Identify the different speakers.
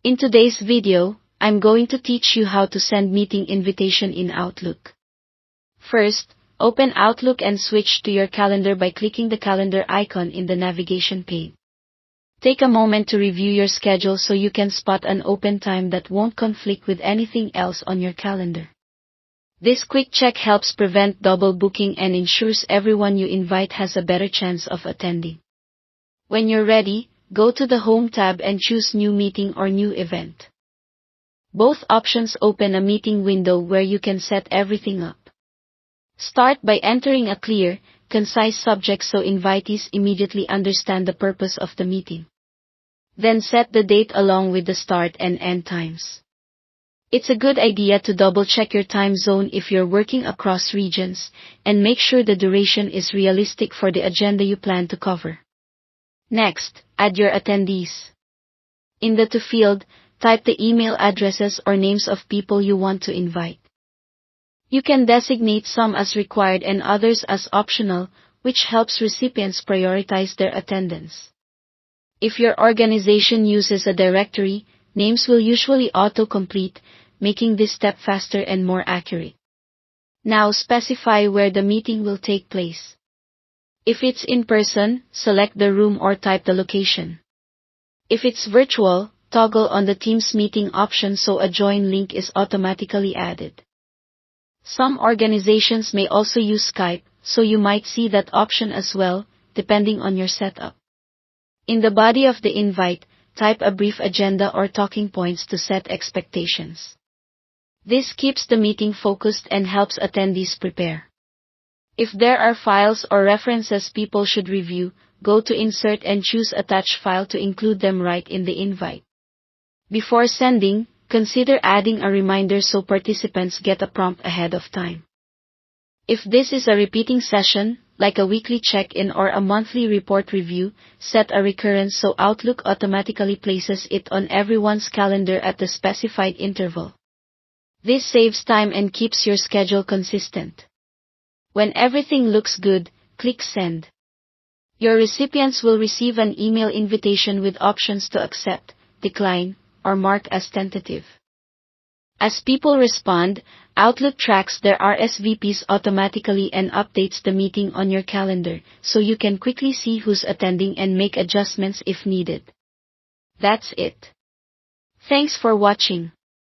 Speaker 1: In today's video, I'm going to teach you how to send meeting invitation in Outlook. First, open Outlook and switch to your calendar by clicking the calendar icon in the navigation pane. Take a moment to review your schedule so you can spot an open time that won't conflict with anything else on your calendar. This quick check helps prevent double booking and ensures everyone you invite has a better chance of attending. When you're ready, go to the Home tab and choose New Meeting or New Event. Both options open a meeting window where you can set everything up. Start by entering a clear, concise subject so invitees immediately understand the purpose of the meeting. Then set the date along with the start and end times. It's a good idea to double-check your time zone if you're working across regions, and make sure the duration is realistic for the agenda you plan to cover. Next, add your attendees. In the To field, type the email addresses or names of people you want to invite. You can designate some as required and others as optional, which helps recipients prioritize their attendance. If your organization uses a directory, names will usually auto-complete, making this step faster and more accurate. Now specify where the meeting will take place. If it's in person, select the room or type the location. If it's virtual, toggle on the Teams meeting option so a join link is automatically added. Some organizations may also use Skype, so you might see that option as well, depending on your setup. In the body of the invite, type a brief agenda or talking points to set expectations. This keeps the meeting focused and helps attendees prepare. If there are files or references people should review, go to Insert and choose Attach File to include them right in the invite. Before sending, consider adding a reminder so participants get a prompt ahead of time. If this is a repeating session, like a weekly check-in or a monthly report review, set a recurrence so Outlook automatically places it on everyone's calendar at the specified interval. This saves time and keeps your schedule consistent. When everything looks good, click Send. Your recipients will receive an email invitation with options to accept, decline, or mark as tentative. As people respond, Outlook tracks their RSVPs automatically and updates the meeting on your calendar, so you can quickly see who's attending and make adjustments if needed. That's it. Thanks for watching.